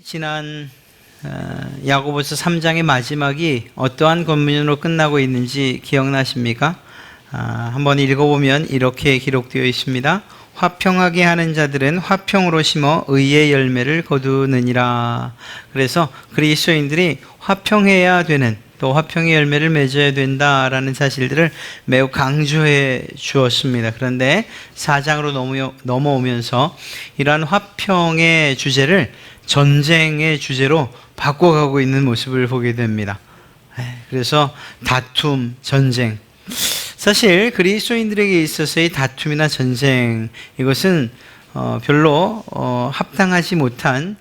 지난 야고보서 3장의 마지막이 어떠한 권면으로 끝나고 있는지 기억나십니까? 한번 읽어보면 이렇게 기록되어 있습니다. 화평하게 하는 자들은 화평으로 심어 의의 열매를 거두느니라. 그래서 그리스도인들이 화평해야 되는, 또 화평의 열매를 맺어야 된다라는 사실들을 매우 강조해 주었습니다. 그런데 4장으로 넘어오면서 이러한 화평의 주제를 전쟁의 주제로 바꿔가고 있는 모습을 보게 됩니다. 그래서 다툼, 전쟁. 사실 그리스도인들에게 있어서의 다툼이나 전쟁, 이것은 별로 합당하지 못한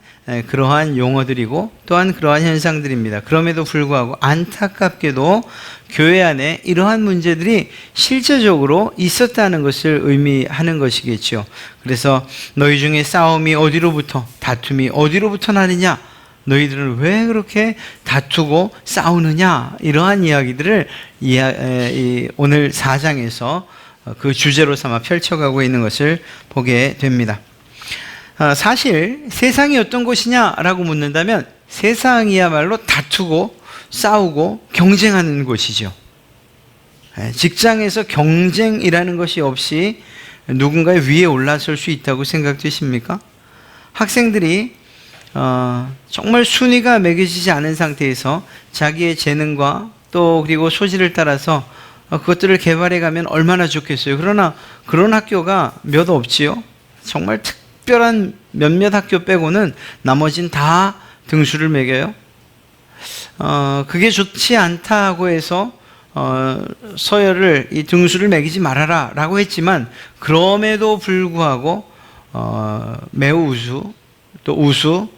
그러한 용어들이고 또한 그러한 현상들입니다. 그럼에도 불구하고 안타깝게도 교회 안에 이러한 문제들이 실제적으로 있었다는 것을 의미하는 것이겠죠. 그래서 너희 중에 싸움이 어디로부터, 다툼이 어디로부터 나느냐, 너희들은 왜 그렇게 다투고 싸우느냐, 이러한 이야기들을 오늘 4장에서 그 주제로 삼아 펼쳐가고 있는 것을 보게 됩니다. 사실 세상이 어떤 곳이냐라고 묻는다면 세상이야말로 다투고 싸우고 경쟁하는 곳이죠. 직장에서 경쟁이라는 것이 없이 누군가의 위에 올라설 수 있다고 생각되십니까? 학생들이 정말 순위가 매겨지지 않은 상태에서 자기의 재능과 또 그리고 소질을 따라서 그것들을 개발해 가면 얼마나 좋겠어요. 그러나 그런 학교가 몇 없지요. 정말 특별한 몇몇 학교 빼고는 나머진 다 등수를 매겨요. 그게 좋지 않다고 해서 서열을, 이 등수를 매기지 말아라 라고 했지만, 그럼에도 불구하고 매우 우수, 또 우수,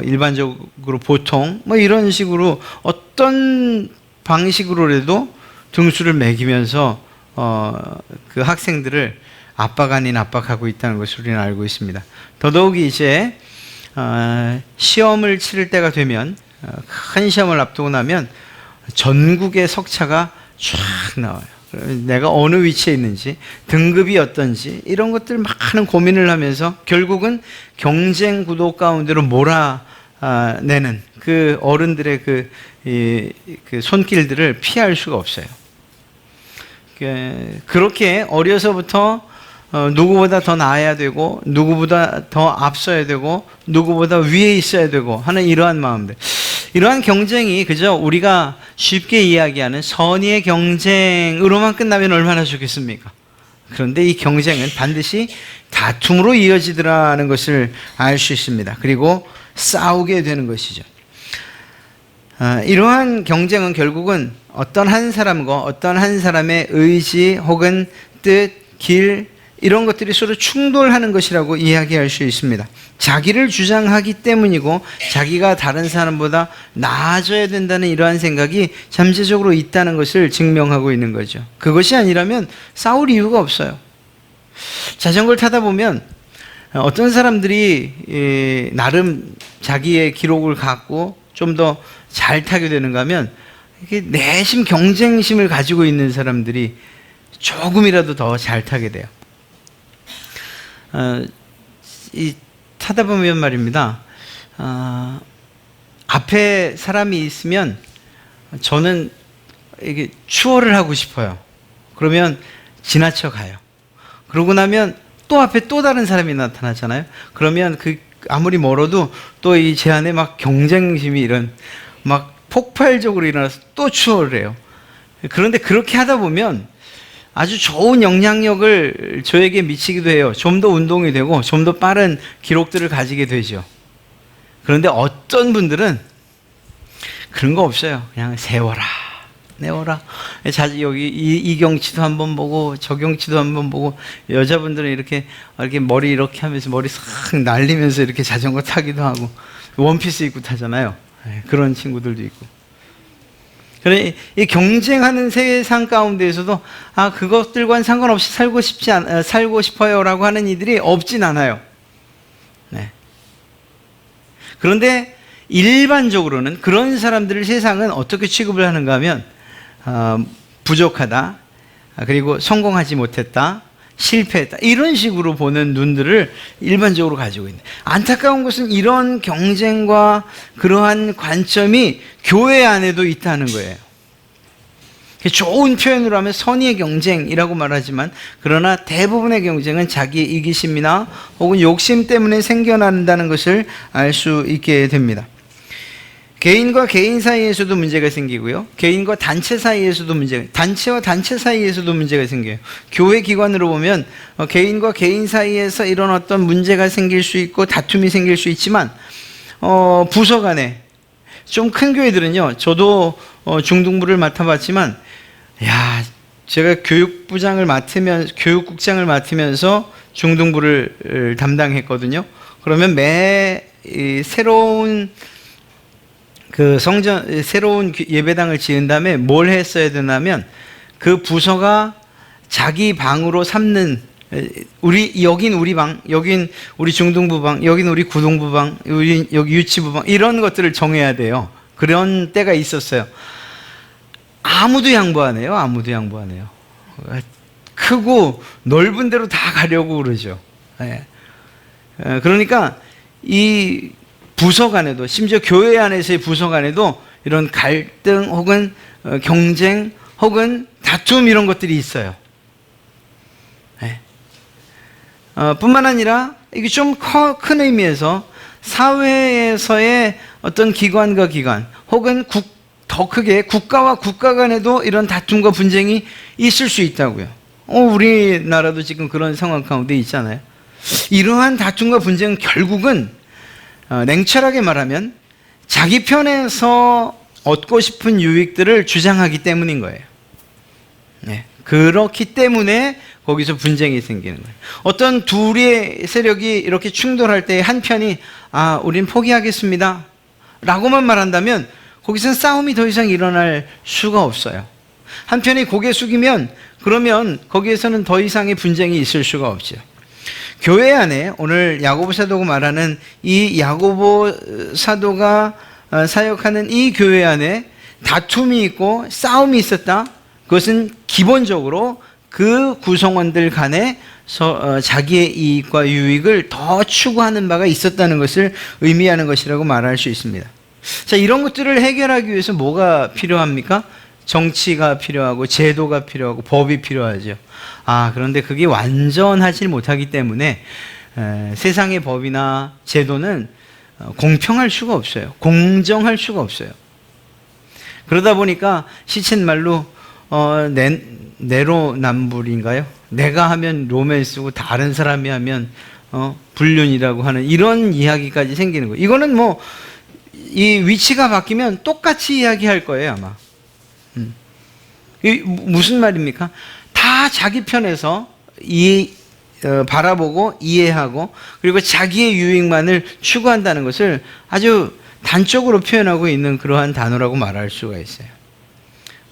일반적으로 보통 이런 식으로 어떤 방식으로라도 등수를 매기면서 그 학생들을 압박 아닌 압박하고 있다는 것을 우리는 알고 있습니다. 더더욱이 이제 시험을 치를 때가 되면, 큰 시험을 앞두고 나면 전국의 석차가 쫙 나와요. 내가 어느 위치에 있는지, 등급이 어떤지, 이런 것들 많은 고민을 하면서 결국은 경쟁 구도 가운데로 몰아내는 그 어른들의 그 손길들을 피할 수가 없어요. 그렇게 어려서부터 누구보다 더 나아야 되고, 누구보다 더 앞서야 되고, 누구보다 위에 있어야 되고 하는 이러한 마음들, 이러한 경쟁이 그저 우리가 쉽게 이야기하는 선의의 경쟁으로만 끝나면 얼마나 좋겠습니까? 그런데 이 경쟁은 반드시 다툼으로 이어지더라는 것을 알 수 있습니다. 그리고 싸우게 되는 것이죠. 이러한 경쟁은 결국은 어떤 한 사람과 어떤 한 사람의 의지 혹은 뜻, 길, 이런 것들이 서로 충돌하는 것이라고 이야기할 수 있습니다. 자기를 주장하기 때문이고, 자기가 다른 사람보다 나아져야 된다는 이러한 생각이 잠재적으로 있다는 것을 증명하고 있는 거죠. 그것이 아니라면 싸울 이유가 없어요. 자전거를 타다 보면 어떤 사람들이 나름 자기의 기록을 갖고 좀 더 잘 타게 되는가 하면, 내심 경쟁심을 가지고 있는 사람들이 조금이라도 더 잘 타게 돼요. 타다 보면 말입니다. 앞에 사람이 있으면 저는 이게 추월을 하고 싶어요. 그러면 지나쳐 가요. 그러고 나면 또 앞에 또 다른 사람이 나타나잖아요. 그러면 아무리 멀어도 또 이 제 안에 막 경쟁심이 이런 막 폭발적으로 일어나서 또 추월을 해요. 그런데 그렇게 하다 보면 아주 좋은 영향력을 저에게 미치기도 해요. 좀 더 운동이 되고 좀 더 빠른 기록들을 가지게 되죠. 그런데 어떤 분들은 그런 거 없어요. 그냥 세워라, 내워라. 여기 이 경치도 한번 보고 저 경치도 한번 보고, 여자분들은 이렇게 머리 이렇게 하면서 머리 싹 날리면서 이렇게 자전거 타기도 하고, 원피스 입고 타잖아요. 그런 친구들도 있고. 그래, 이 경쟁하는 세상 가운데에서도 그것들과는 상관없이 살고 싶어요라고 하는 이들이 없진 않아요. 네. 그런데 일반적으로는 그런 사람들을 세상은 어떻게 취급을 하는가 하면, 부족하다, 그리고 성공하지 못했다, 실패했다. 이런 식으로 보는 눈들을 일반적으로 가지고 있는. 안타까운 것은 이런 경쟁과 그러한 관점이 교회 안에도 있다는 거예요. 좋은 표현으로 하면 선의의 경쟁이라고 말하지만, 그러나 대부분의 경쟁은 자기의 이기심이나 혹은 욕심 때문에 생겨난다는 것을 알 수 있게 됩니다. 개인과 개인 사이에서도 문제가 생기고요. 개인과 단체 사이에서도 단체와 단체 사이에서도 문제가 생겨요. 교회 기관으로 보면 개인과 개인 사이에서 이런 어떤 문제가 생길 수 있고 다툼이 생길 수 있지만, 부서 간에 좀 큰 교회들은요, 저도 중등부를 맡아봤지만, 제가 교육국장을 맡으면서 중등부를 담당했거든요. 그러면 새로운 예배당을 지은 다음에 뭘 했어야 되냐면, 그 부서가 자기 방으로 삼는, 여긴 우리 방, 여긴 우리 중등부 방, 여긴 우리 고등부 방, 여기 유치부 방, 이런 것들을 정해야 돼요. 그런 때가 있었어요. 아무도 양보 안 해요. 크고 넓은 데로 다 가려고 그러죠. 그러니까 이 부서 간에도, 심지어 교회 안에서의 부서 간에도 이런 갈등 혹은 경쟁 혹은 다툼, 이런 것들이 있어요. 뿐만 아니라 이게 좀 큰 의미에서 사회에서의 어떤 기관과 기관 혹은 더 크게 국가와 국가 간에도 이런 다툼과 분쟁이 있을 수 있다고요. 우리나라도 지금 그런 상황 가운데 있잖아요. 이러한 다툼과 분쟁은 결국은 냉철하게 말하면 자기 편에서 얻고 싶은 유익들을 주장하기 때문인 거예요. 그렇기 때문에 거기서 분쟁이 생기는 거예요. 어떤 둘의 세력이 이렇게 충돌할 때 한 편이 우린 포기하겠습니다 라고만 말한다면 거기서는 싸움이 더 이상 일어날 수가 없어요. 한편이 고개 숙이면 그러면 거기에서는 더 이상의 분쟁이 있을 수가 없죠. 교회 안에 오늘 야고보 사도가 말하는 이 야고보 사도가 사역하는 이 교회 안에 다툼이 있고 싸움이 있었다. 그것은 기본적으로 그 구성원들 간에 자기의 이익과 유익을 더 추구하는 바가 있었다는 것을 의미하는 것이라고 말할 수 있습니다. 자, 이런 것들을 해결하기 위해서 뭐가 필요합니까? 정치가 필요하고 제도가 필요하고 법이 필요하죠. 그런데 그게 완전하지 못하기 때문에 세상의 법이나 제도는 공평할 수가 없어요. 공정할 수가 없어요. 그러다 보니까 시쳇말로 내로남불인가요? 내가 하면 로맨스고 다른 사람이 하면 불륜이라고 하는 이런 이야기까지 생기는 거예요. 이거는 이 위치가 바뀌면 똑같이 이야기할 거예요, 아마. 무슨 말입니까? 다 자기 편에서 바라보고 이해하고 그리고 자기의 유익만을 추구한다는 것을 아주 단적으로 표현하고 있는 그러한 단어라고 말할 수가 있어요.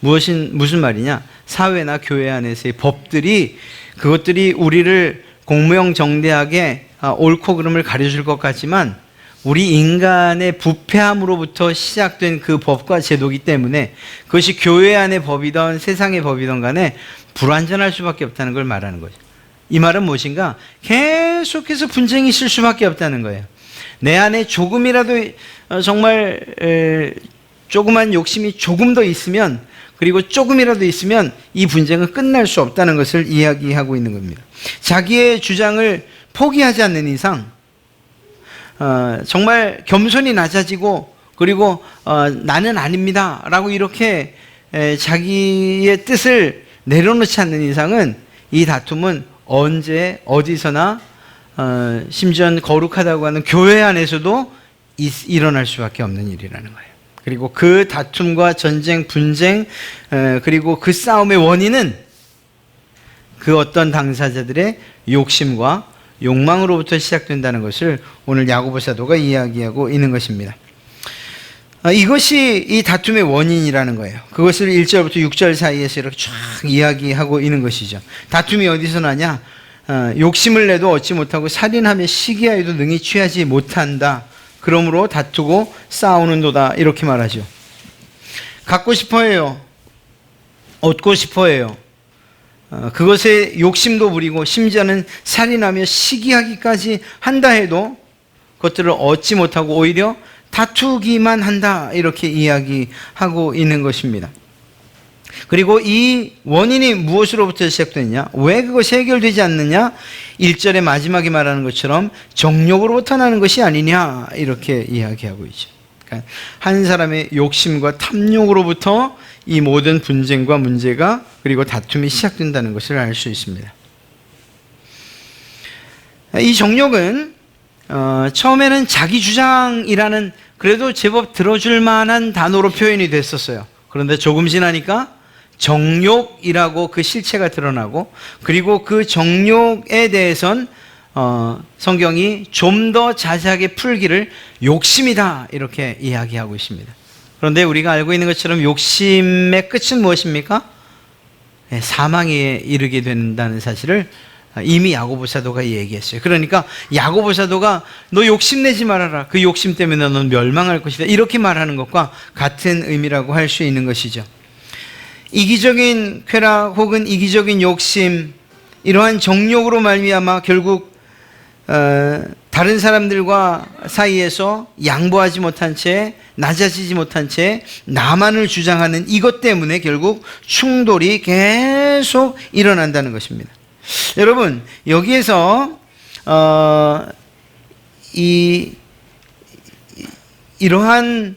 무슨 말이냐? 사회나 교회 안에서의 법들이, 그것들이 우리를 공명정대하게 옳고 그름을 가려줄 것 같지만 우리 인간의 부패함으로부터 시작된 그 법과 제도이기 때문에 그것이 교회 안의 법이든 세상의 법이든 간에 불완전할 수밖에 없다는 걸 말하는 거죠. 이 말은 무엇인가? 계속해서 분쟁이 있을 수밖에 없다는 거예요. 내 안에 조금이라도 정말 조그만 욕심이 조금 더 있으면, 그리고 조금이라도 있으면 이 분쟁은 끝날 수 없다는 것을 이야기하고 있는 겁니다. 자기의 주장을 포기하지 않는 이상 정말 겸손히 낮아지고 그리고 나는 아닙니다 라고 이렇게 자기의 뜻을 내려놓지 않는 이상은 이 다툼은 언제 어디서나 심지어 거룩하다고 하는 교회 안에서도 일어날 수밖에 없는 일이라는 거예요. 그리고 그 다툼과 전쟁, 분쟁, 그리고 그 싸움의 원인은 그 어떤 당사자들의 욕심과 욕망으로부터 시작된다는 것을 오늘 야고보 사도가 이야기하고 있는 것입니다. 이것이 이 다툼의 원인이라는 거예요. 그것을 1절부터 6절 사이에서 이렇게 쫙 이야기하고 있는 것이죠. 다툼이 어디서 나냐? 욕심을 내도 얻지 못하고 살인하며 시기하여도 능히 취하지 못한다. 그러므로 다투고 싸우는도다, 이렇게 말하죠. 갖고 싶어 해요. 얻고 싶어 해요. 그것에 욕심도 부리고 심지어는 살인하며 시기하기까지 한다 해도 그것들을 얻지 못하고 오히려 다투기만 한다, 이렇게 이야기하고 있는 것입니다. 그리고 이 원인이 무엇으로부터 시작되느냐? 왜 그것이 해결되지 않느냐? 1절의 마지막에 말하는 것처럼 정욕으로부터 나는 것이 아니냐, 이렇게 이야기하고 있죠. 그러니까 한 사람의 욕심과 탐욕으로부터 이 모든 분쟁과 문제가 그리고 다툼이 시작된다는 것을 알 수 있습니다. 이 정욕은 처음에는 자기 주장이라는 그래도 제법 들어줄 만한 단어로 표현이 됐었어요. 그런데 조금 지나니까 정욕이라고 그 실체가 드러나고, 그리고 그 정욕에 대해선 성경이 좀 더 자세하게 풀기를 욕심이다, 이렇게 이야기하고 있습니다. 그런데 우리가 알고 있는 것처럼 욕심의 끝은 무엇입니까? 사망에 이르게 된다는 사실을 이미 야고보 사도가 얘기했어요. 그러니까 야고보 사도가 너 욕심내지 말아라, 그 욕심 때문에 너는 멸망할 것이다, 이렇게 말하는 것과 같은 의미라고 할 수 있는 것이죠. 이기적인 쾌락 혹은 이기적인 욕심, 이러한 정욕으로 말미암아 결국 다른 사람들과 사이에서 양보하지 못한 채, 낮아지지 못한 채 나만을 주장하는 이것 때문에 결국 충돌이 계속 일어난다는 것입니다. 여러분, 여기에서 이러한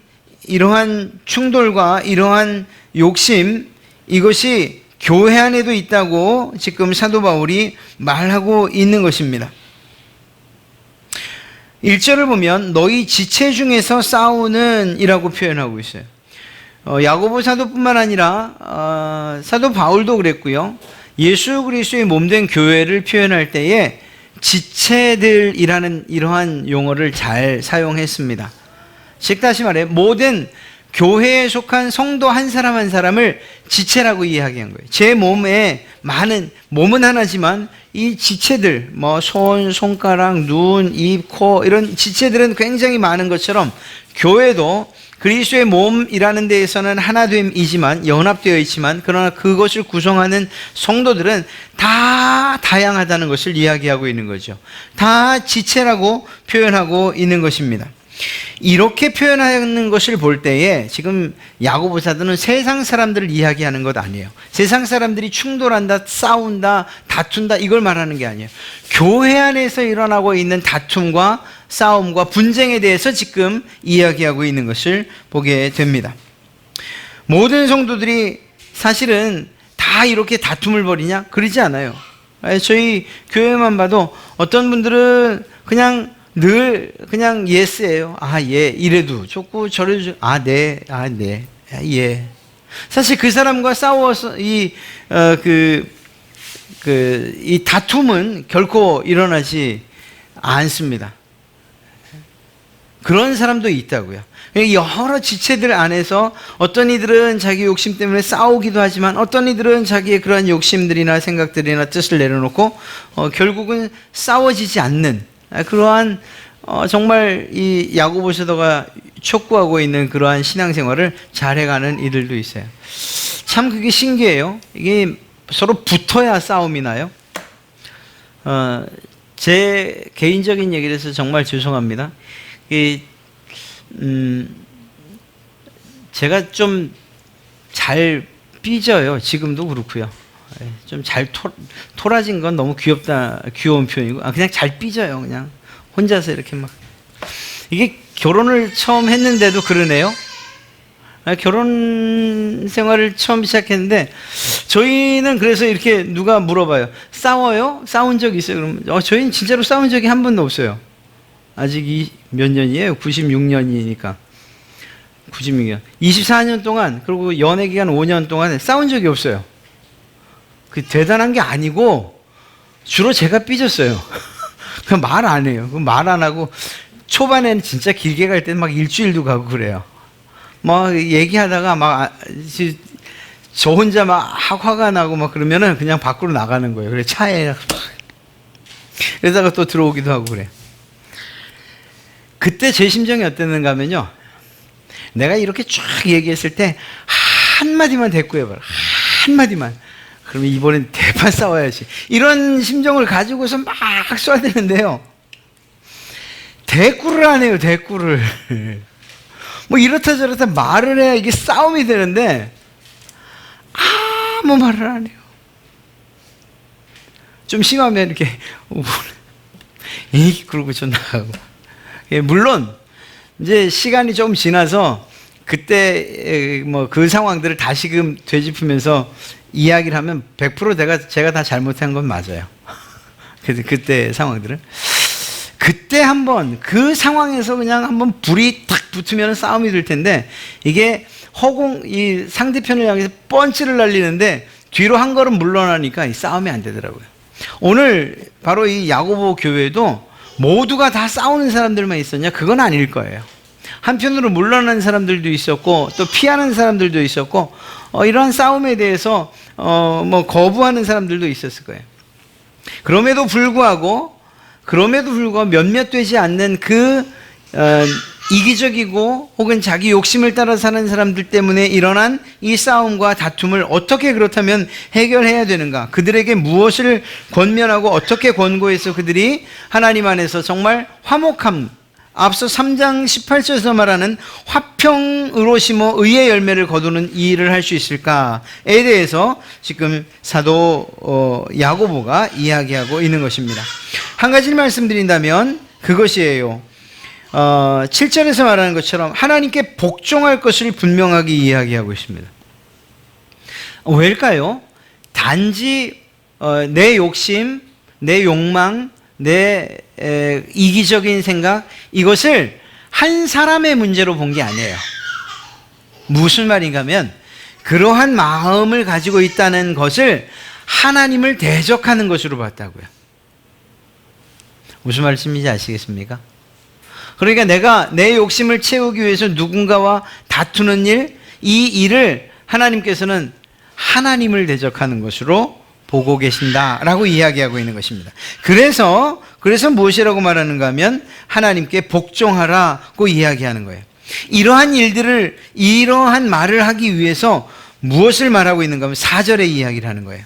충돌과 이러한 욕심, 이것이 교회 안에도 있다고 지금 사도 바울이 말하고 있는 것입니다. 1절을 보면 너희 지체 중에서 싸우는 이라고 표현하고 있어요. 야고보 사도뿐만 아니라 사도 바울도 그랬고요. 예수 그리스도의 몸된 교회를 표현할 때에 지체들이라는 이러한 용어를 잘 사용했습니다. 즉 다시 말해 모든 교회에 속한 성도 한 사람 한 사람을 지체라고 이야기한 거예요. 제 몸에 많은, 몸은 하나지만 이 지체들, 손, 손가락, 눈, 입, 코, 이런 지체들은 굉장히 많은 것처럼 교회도 그리스도의 몸이라는 데에서는 하나됨이지만, 연합되어 있지만, 그러나 그것을 구성하는 성도들은 다 다양하다는 것을 이야기하고 있는 거죠. 다 지체라고 표현하고 있는 것입니다. 이렇게 표현하는 것을 볼 때에 지금 야고보 사도는 세상 사람들을 이야기하는 것 아니에요. 세상 사람들이 충돌한다, 싸운다, 다툰다, 이걸 말하는 게 아니에요. 교회 안에서 일어나고 있는 다툼과 싸움과 분쟁에 대해서 지금 이야기하고 있는 것을 보게 됩니다. 모든 성도들이 사실은 다 이렇게 다툼을 벌이냐? 그러지 않아요. 저희 교회만 봐도 어떤 분들은 그냥 늘 그냥 예스예요. 예, 이래도 좋고 저래도 좋고, 네, 네, 예. 사실 그 사람과 싸워서 이 다툼은 결코 일어나지 않습니다. 그런 사람도 있다고요. 여러 지체들 안에서 어떤 이들은 자기 욕심 때문에 싸우기도 하지만, 어떤 이들은 자기의 그러한 욕심들이나 생각들이나 뜻을 내려놓고 결국은 싸워지지 않는 그러한 정말 이 야고보 사도가 촉구하고 있는 그러한 신앙생활을 잘해가는 이들도 있어요. 참 그게 신기해요. 이게 서로 붙어야 싸움이 나요. 제 개인적인 얘기를 해서 정말 죄송합니다. 제가 좀 잘 삐져요. 지금도 그렇고요. 좀 잘 토라진 건 너무 귀여운 표현이고, 그냥 잘 삐져요. 그냥 혼자서 이렇게 막. 이게 결혼을 처음 했는데도 그러네요. 결혼 생활을 처음 시작했는데, 저희는 그래서 이렇게 누가 물어봐요. 싸워요? 싸운 적 있어요? 그러면 저희는 진짜로 싸운 적이 한 번도 없어요. 아직 몇 년이에요? 96년이니까. 96년. 24년 동안, 그리고 연애 기간 5년 동안 싸운 적이 없어요. 그 대단한 게 아니고, 주로 제가 삐졌어요. 그 말 안 해요. 그 말 안 하고, 초반에는 진짜 길게 갈 때는 막 일주일도 가고 그래요. 막 얘기하다가 막, 저 혼자 막 화가 나고 막 그러면은 그냥 밖으로 나가는 거예요. 그래, 차에 막. 그러다가 또 들어오기도 하고 그래요. 그때 제 심정이 어땠는가 하면요. 내가 이렇게 쫙 얘기했을 때 한마디만 대꾸해봐라. 한마디만. 그러면 이번엔 대판 싸워야지. 이런 심정을 가지고서 막 쏴야 되는데요. 대꾸를 안 해요, 대꾸를. 뭐 이렇다 저렇다 말을 해야 이게 싸움이 되는데 아무 말을 안 해요. 좀 심하면 이렇게 그러고 좀 나가고. 물론 이제 시간이 좀 지나서 그때 뭐 그 상황들을 다시금 되짚으면서 이야기를 하면 100% 제가 다 잘못한 건 맞아요. 그때 상황들은. 그때 한번 그 상황에서 그냥 한번 불이 탁 붙으면 싸움이 될 텐데, 이게 이 상대편을 향해서 펀치를 날리는데 뒤로 한 걸음 물러나니까 이 싸움이 안 되더라고요. 오늘 바로 이 야고보 교회도 모두가 다 싸우는 사람들만 있었냐? 그건 아닐 거예요. 한편으로 물러나는 사람들도 있었고 또 피하는 사람들도 있었고 이러한 싸움에 대해서 뭐 거부하는 사람들도 있었을 거예요. 그럼에도 불구하고 몇몇 되지 않는 이기적이고 혹은 자기 욕심을 따라 사는 사람들 때문에 일어난 이 싸움과 다툼을 어떻게 그렇다면 해결해야 되는가? 그들에게 무엇을 권면하고 어떻게 권고해서 그들이 하나님 안에서 정말 화목함, 앞서 3장 18절에서 말하는 화평으로 심어 의의 열매를 거두는 이 일을 할 수 있을까에 대해서 지금 사도 야고보가 이야기하고 있는 것입니다. 한 가지를 말씀드린다면 그것이에요. 7절에서 말하는 것처럼 하나님께 복종할 것을 분명하게 이야기하고 있습니다. 왜일까요? 단지 내 욕심, 내 욕망, 내 이기적인 생각, 이것을 한 사람의 문제로 본 게 아니에요. 무슨 말인가 하면 그러한 마음을 가지고 있다는 것을 하나님을 대적하는 것으로 봤다고요. 무슨 말씀인지 아시겠습니까? 그러니까 내가 내 욕심을 채우기 위해서 누군가와 다투는 이 일을 하나님께서는 하나님을 대적하는 것으로 보고 계신다라고 이야기하고 있는 것입니다. 그래서 무엇이라고 말하는가 하면 하나님께 복종하라고 이야기하는 거예요. 이러한 말을 하기 위해서 무엇을 말하고 있는가 하면 4절에 이야기를 하는 거예요.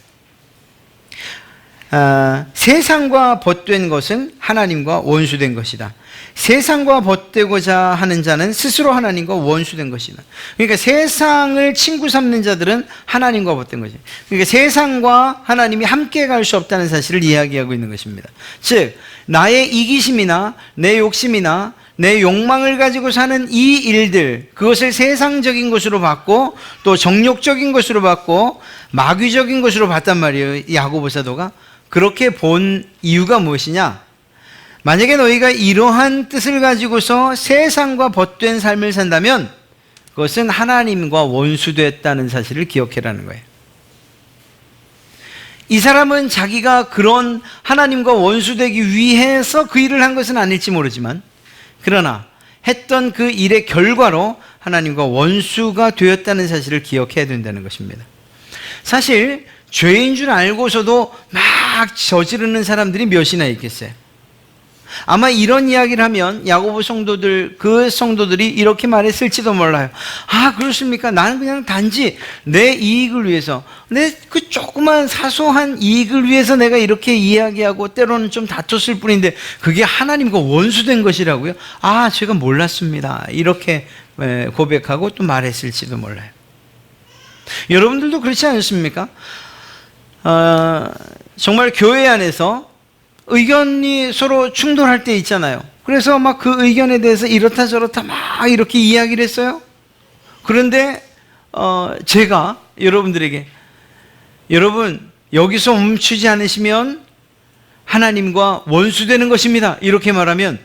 세상과 벗된 것은 하나님과 원수된 것이다. 세상과 벗되고자 하는 자는 스스로 하나님과 원수된 것이다. 그러니까 세상을 친구 삼는 자들은 하나님과 벗된 것이다. 그러니까 세상과 하나님이 함께 갈 수 없다는 사실을 이야기하고 있는 것입니다. 즉 나의 이기심이나 내 욕심이나 내 욕망을 가지고 사는 이 일들, 그것을 세상적인 것으로 봤고 또 정욕적인 것으로 봤고 마귀적인 것으로 봤단 말이에요. 야고보 사도가. 그렇게 본 이유가 무엇이냐? 만약에 너희가 이러한 뜻을 가지고서 세상과 벗된 삶을 산다면 그것은 하나님과 원수됐다는 사실을 기억해라는 거예요. 이 사람은 자기가 그런 하나님과 원수되기 위해서 그 일을 한 것은 아닐지 모르지만, 그러나 했던 그 일의 결과로 하나님과 원수가 되었다는 사실을 기억해야 된다는 것입니다. 사실 죄인 줄 알고서도 막 저지르는 사람들이 몇이나 있겠어요. 아마 이런 이야기를 하면 야고보 성도들이 이렇게 말했을지도 몰라요. 아, 그렇습니까? 나는 그냥 단지 내 이익을 위해서, 내 그 조그만 사소한 이익을 위해서 내가 이렇게 이야기하고 때로는 좀 다퉜을 뿐인데 그게 하나님과 원수된 것이라고요? 아, 제가 몰랐습니다. 이렇게 고백하고 또 말했을지도 몰라요. 여러분들도 그렇지 않습니까? 정말 교회 안에서 의견이 서로 충돌할 때 있잖아요. 그래서 막 그 의견에 대해서 이렇다 저렇다 막 이렇게 이야기를 했어요. 그런데 제가 여러분들에게, 여러분 여기서 멈추지 않으시면 하나님과 원수되는 것입니다, 이렇게 말하면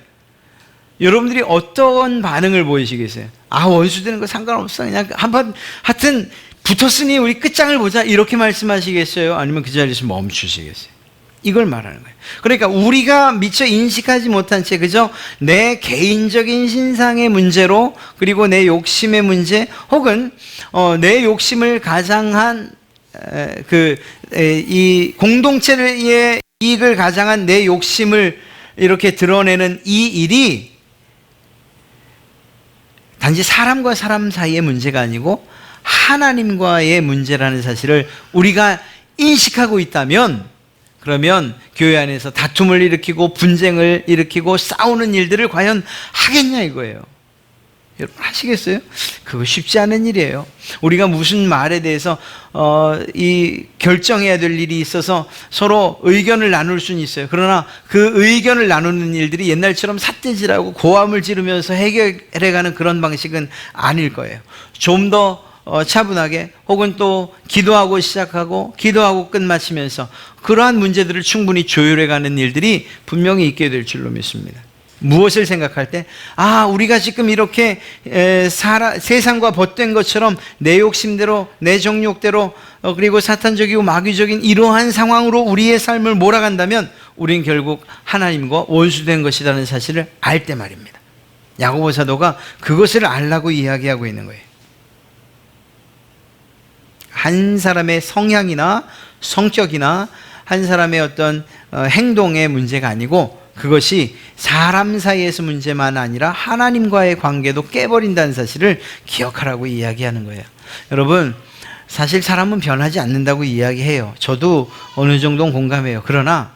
여러분들이 어떤 반응을 보이시겠어요? 아, 원수되는 거 상관없어, 그냥 한번 하여튼 붙었으니 우리 끝장을 보자, 이렇게 말씀하시겠어요? 아니면 그 자리에서 멈추시겠어요? 이걸 말하는 거예요. 그러니까 우리가 미처 인식하지 못한 채 그저 내 개인적인 신상의 문제로, 그리고 내 욕심의 문제, 혹은 내 욕심을 가장한 이 공동체의 이익을 가장한 내 욕심을 이렇게 드러내는 이 일이 단지 사람과 사람 사이의 문제가 아니고 하나님과의 문제라는 사실을 우리가 인식하고 있다면, 그러면 교회 안에서 다툼을 일으키고 분쟁을 일으키고 싸우는 일들을 과연 하겠냐 이거예요. 여러분 하시겠어요? 그거 쉽지 않은 일이에요. 우리가 무슨 말에 대해서 이 결정해야 될 일이 있어서 서로 의견을 나눌 수는 있어요. 그러나 그 의견을 나누는 일들이 옛날처럼 삿대질하고 고함을 지르면서 해결해가는 그런 방식은 아닐 거예요. 좀 더 차분하게, 혹은 또 기도하고 시작하고 기도하고 끝마치면서 그러한 문제들을 충분히 조율해가는 일들이 분명히 있게 될 줄로 믿습니다. 무엇을 생각할 때, 우리가 지금 이렇게 세상과 벗된 것처럼 내 욕심대로, 내 정욕대로, 그리고 사탄적이고 마귀적인 이러한 상황으로 우리의 삶을 몰아간다면 우린 결국 하나님과 원수된 것이라는 사실을 알 때 말입니다. 야고보 사도가 그것을 알라고 이야기하고 있는 거예요. 한 사람의 성향이나 성격이나 한 사람의 어떤 행동의 문제가 아니고, 그것이 사람 사이에서 문제만 아니라 하나님과의 관계도 깨버린다는 사실을 기억하라고 이야기하는 거예요. 여러분, 사실 사람은 변하지 않는다고 이야기해요. 저도 어느 정도는 공감해요. 그러나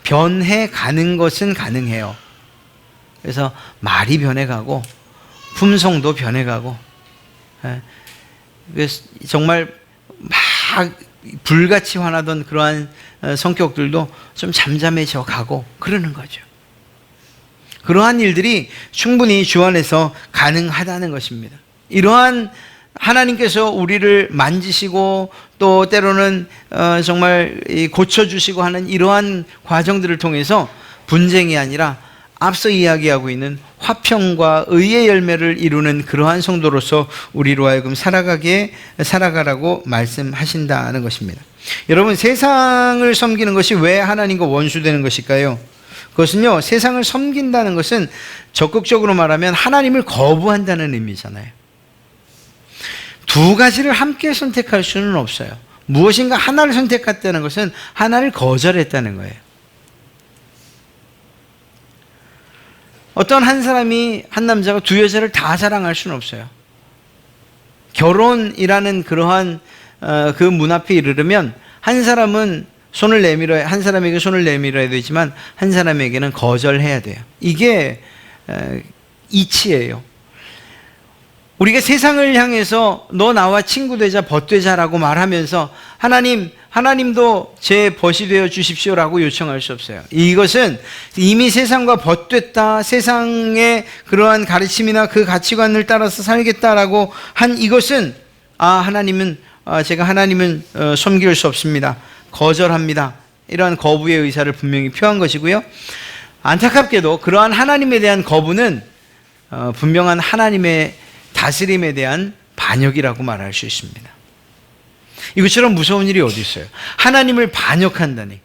변해가는 것은 가능해요. 그래서 말이 변해가고 품성도 변해가고, 정말 막 불같이 화나던 그러한 성격들도 좀 잠잠해져 가고 그러는 거죠. 그러한 일들이 충분히 주 안에서 가능하다는 것입니다. 이러한 하나님께서 우리를 만지시고 또 때로는 정말 고쳐주시고 하는 이러한 과정들을 통해서 분쟁이 아니라 앞서 이야기하고 있는 화평과 의의 열매를 이루는 그러한 성도로서 우리로 하여금 살아가라고 말씀하신다는 것입니다. 여러분, 세상을 섬기는 것이 왜 하나님과 원수되는 것일까요? 그것은요, 세상을 섬긴다는 것은 적극적으로 말하면 하나님을 거부한다는 의미잖아요. 두 가지를 함께 선택할 수는 없어요. 무엇인가 하나를 선택했다는 것은 하나를 거절했다는 거예요. 어떤 한 사람이, 한 남자가 두 여자를 다 사랑할 수는 없어요. 결혼이라는 그러한 그 문 앞에 이르려면 한 사람은 한 사람에게 손을 내밀어야 되지만 한 사람에게는 거절해야 돼요. 이게 이치예요. 우리가 세상을 향해서 너 나와 친구 되자, 벗 되자라고 말하면서 하나님도 제 벗이 되어 주십시오라고 요청할 수 없어요. 이것은 이미 세상과 벗됐다, 세상의 그러한 가르침이나 그 가치관을 따라서 살겠다라고 한 이것은 제가 하나님은 섬길 수 없습니다, 거절합니다, 이러한 거부의 의사를 분명히 표한 것이고요. 안타깝게도 그러한 하나님에 대한 거부는 분명한 하나님의 다스림에 대한 반역이라고 말할 수 있습니다. 이것처럼 무서운 일이 어디 있어요? 하나님을 반역한다니.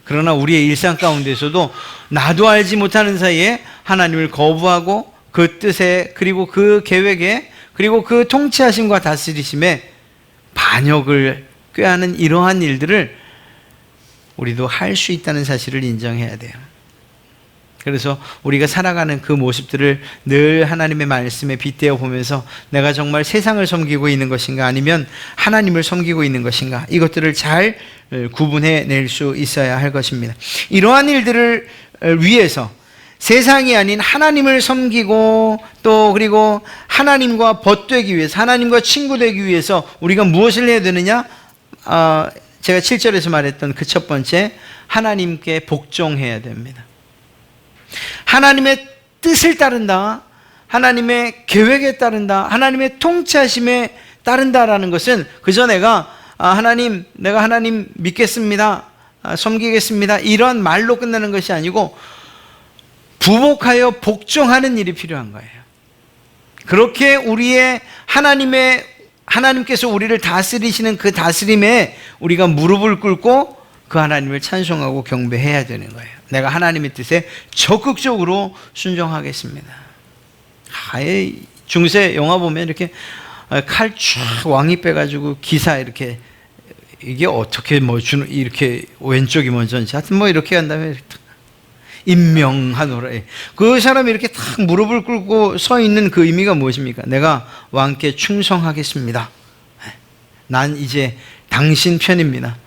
그러나 우리의 일상 가운데서도 나도 알지 못하는 사이에 하나님을 거부하고 그 뜻에, 그리고 그 계획에, 그리고 그 통치하심과 다스리심에 반역을 꾀하는 이러한 일들을 우리도 할 수 있다는 사실을 인정해야 돼요. 그래서 우리가 살아가는 그 모습들을 늘 하나님의 말씀에 빗대어 보면서 내가 정말 세상을 섬기고 있는 것인가, 아니면 하나님을 섬기고 있는 것인가, 이것들을 잘 구분해낼 수 있어야 할 것입니다. 이러한 일들을 위해서 세상이 아닌 하나님을 섬기고 또 그리고 하나님과 벗되기 위해서, 하나님과 친구 되기 위해서 우리가 무엇을 해야 되느냐? 제가 7절에서 말했던 그 첫 번째, 하나님께 복종해야 됩니다. 하나님의 뜻을 따른다, 하나님의 계획에 따른다, 하나님의 통치하심에 따른다라는 것은 그저 내가 내가 하나님 믿겠습니다, 섬기겠습니다, 이런 말로 끝나는 것이 아니고 부복하여 복종하는 일이 필요한 거예요. 그렇게 우리의 하나님께서 우리를 다스리시는 그 다스림에 우리가 무릎을 꿇고 그 하나님을 찬송하고 경배해야 되는 거예요. 내가 하나님의 뜻에 적극적으로 순종하겠습니다. 중세 영화 보면 이렇게 칼 쫙 왕이 빼가지고 기사 이렇게, 이게 어떻게 이렇게 왼쪽이 먼저인지 하여튼 이렇게 한 다음에 임명하노라. 그 사람이 이렇게 탁 무릎을 꿇고 서 있는 그 의미가 무엇입니까? 내가 왕께 충성하겠습니다. 난 이제 당신 편입니다.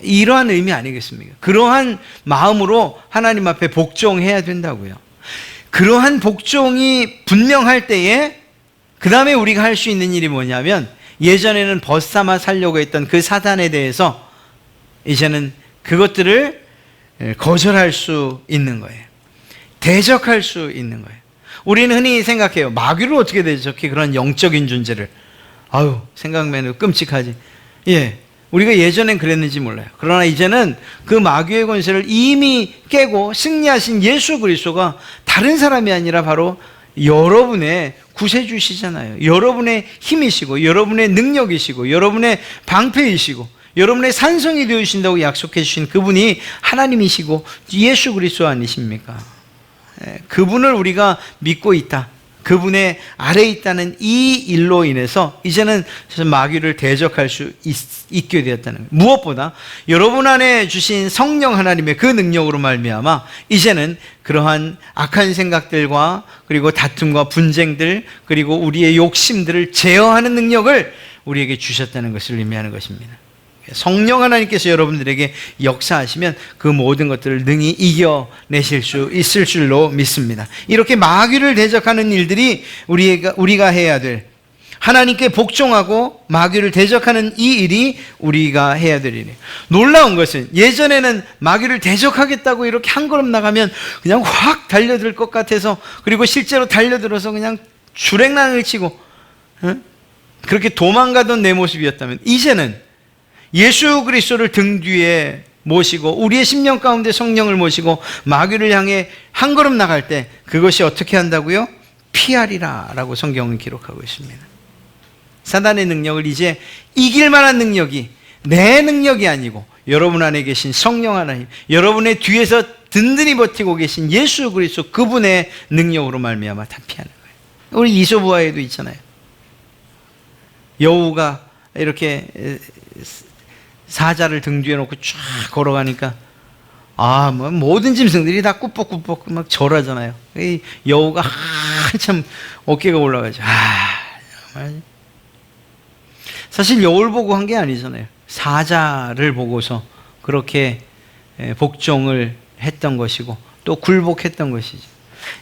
이러한 의미 아니겠습니까? 그러한 마음으로 하나님 앞에 복종해야 된다고요. 그러한 복종이 분명할 때에 그 다음에 우리가 할 수 있는 일이 뭐냐면, 예전에는 벗삼아 살려고 했던 그 사단에 대해서 이제는 그것들을 거절할 수 있는 거예요. 대적할 수 있는 거예요. 우리는 흔히 생각해요. 마귀를 어떻게 대적해? 그런 영적인 존재를. 아유, 생각만 해도 끔찍하지. 예, 우리가 예전엔 그랬는지 몰라요. 그러나 이제는 그 마귀의 권세를 이미 깨고 승리하신 예수 그리스도가 다른 사람이 아니라 바로 여러분의 구세주시잖아요. 여러분의 힘이시고, 여러분의 능력이시고, 여러분의 방패이시고, 여러분의 산성이 되어주신다고 약속해 주신 그분이 하나님이시고 예수 그리스도 아니십니까? 그분을 우리가 믿고 있다, 그분의 아래에 있다는 이 일로 인해서 이제는 마귀를 대적할 수 있게 되었다는 거예요. 무엇보다 여러분 안에 주신 성령 하나님의 그 능력으로 말미암아 이제는 그러한 악한 생각들과 그리고 다툼과 분쟁들 그리고 우리의 욕심들을 제어하는 능력을 우리에게 주셨다는 것을 의미하는 것입니다. 성령 하나님께서 여러분들에게 역사하시면 그 모든 것들을 능히 이겨내실 수 있을 줄로 믿습니다. 이렇게 마귀를 대적하는 일들이 우리가 해야 될, 하나님께 복종하고 마귀를 대적하는 이 일이 우리가 해야 될 일이에요. 놀라운 것은 예전에는 마귀를 대적하겠다고 이렇게 한 걸음 나가면 그냥 확 달려들 것 같아서, 그리고 실제로 달려들어서 그냥 주랭랑을 치고 그렇게 도망가던 내 모습이었다면, 이제는 예수 그리스도를 등 뒤에 모시고 우리의 심령 가운데 성령을 모시고 마귀를 향해 한 걸음 나갈 때 그것이 어떻게 한다고요? 피하리라 라고 성경은 기록하고 있습니다. 사단의 능력을 이제 이길 만한 능력이 내 능력이 아니고 여러분 안에 계신 성령 하나님, 여러분의 뒤에서 든든히 버티고 계신 예수 그리스도 그분의 능력으로 말미암아 다 피하는 거예요. 우리 이소부화에도 있잖아요. 여우가 이렇게 사자를 등 뒤에 놓고 쫙 걸어가니까 뭐 모든 짐승들이 다 꾸벅꾸벅 막 절하잖아요. 이 여우가 한참 어깨가 올라가죠. 사실 여우를 보고 한 게 아니잖아요. 사자를 보고서 그렇게 복종을 했던 것이고 또 굴복했던 것이죠.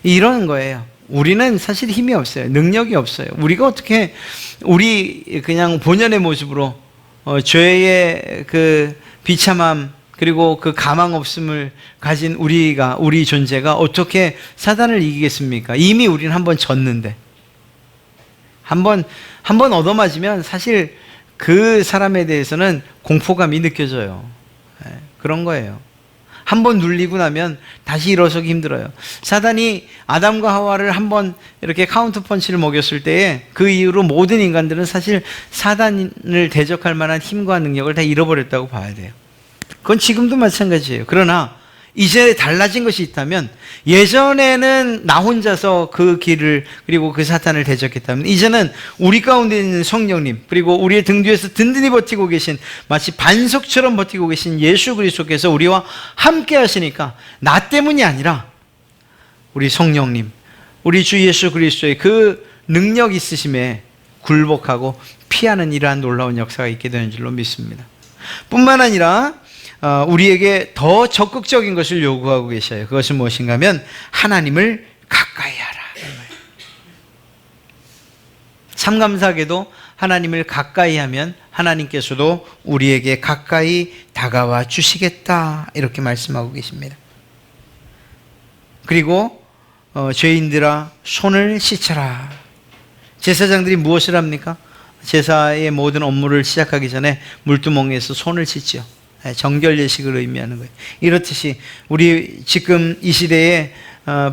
이런 거예요. 우리는 사실 힘이 없어요. 능력이 없어요. 우리가 어떻게 우리 그냥 본연의 모습으로 죄의 그 비참함 그리고 그 가망 없음을 가진 우리 존재가 어떻게 사단을 이기겠습니까? 이미 우리는 한번 졌는데, 한 번 얻어맞으면 사실 그 사람에 대해서는 공포감이 느껴져요. 그런 거예요. 한 번 눌리고 나면 다시 일어서기 힘들어요. 사단이 아담과 하와를 한번 이렇게 카운터 펀치를 먹였을 때에 그 이후로 모든 인간들은 사실 사단을 대적할 만한 힘과 능력을 다 잃어버렸다고 봐야 돼요. 그건 지금도 마찬가지예요. 그러나 이제 달라진 것이 있다면, 예전에는 나 혼자서 그 길을 그리고 그 사탄을 대적했다면 이제는 우리 가운데 있는 성령님 그리고 우리의 등 뒤에서 든든히 버티고 계신, 마치 반석처럼 버티고 계신 예수 그리스도께서 우리와 함께 하시니까 나 때문이 아니라 우리 성령님, 우리 주 예수 그리스도의 그 능력 있으심에 굴복하고 피하는 이러한 놀라운 역사가 있게 되는 줄로 믿습니다. 뿐만 아니라 우리에게 더 적극적인 것을 요구하고 계셔요. 그것은 무엇인가 하면 하나님을 가까이 하라. 참 감사하게도 하나님을 가까이 하면 하나님께서도 우리에게 가까이 다가와 주시겠다, 이렇게 말씀하고 계십니다. 그리고 죄인들아 손을 씻어라. 제사장들이 무엇을 합니까? 제사의 모든 업무를 시작하기 전에 물두멍에서 손을 씻죠. 정결 예식을 의미하는 거예요. 이렇듯이 우리 지금 이 시대에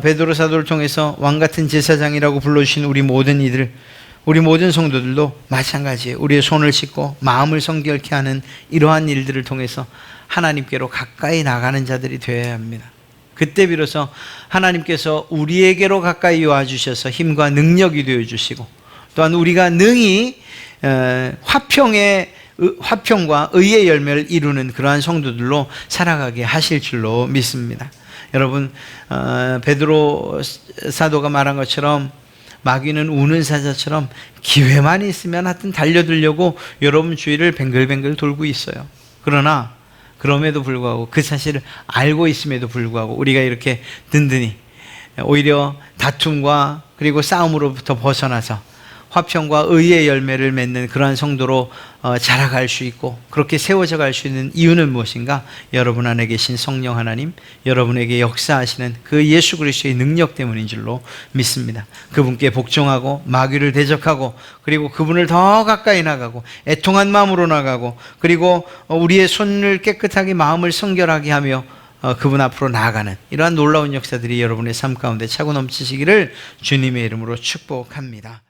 베드로 사도를 통해서 왕같은 제사장이라고 불러주신 우리 모든 이들, 우리 모든 성도들도 마찬가지예요. 우리의 손을 씻고 마음을 성결케 하는 이러한 일들을 통해서 하나님께로 가까이 나가는 자들이 되어야 합니다. 그때 비로소 하나님께서 우리에게로 가까이 와주셔서 힘과 능력이 되어주시고, 또한 우리가 능히 화평과 의의 열매를 이루는 그러한 성도들로 살아가게 하실 줄로 믿습니다. 여러분, 베드로 사도가 말한 것처럼 마귀는 우는 사자처럼 기회만 있으면 하여튼 달려들려고 여러분 주위를 뱅글뱅글 돌고 있어요. 그러나 그럼에도 불구하고, 그 사실을 알고 있음에도 불구하고 우리가 이렇게 든든히 오히려 다툼과 그리고 싸움으로부터 벗어나서 화평과 의의 열매를 맺는 그러한 성도로 자라갈 수 있고 그렇게 세워져 갈 수 있는 이유는 무엇인가? 여러분 안에 계신 성령 하나님, 여러분에게 역사하시는 그 예수 그리스도의 능력 때문인 줄로 믿습니다. 그분께 복종하고 마귀를 대적하고 그리고 그분을 더 가까이 나가고 애통한 마음으로 나가고 그리고 우리의 손을 깨끗하게 마음을 성결하게 하며 그분 앞으로 나아가는 이러한 놀라운 역사들이 여러분의 삶 가운데 차고 넘치시기를 주님의 이름으로 축복합니다.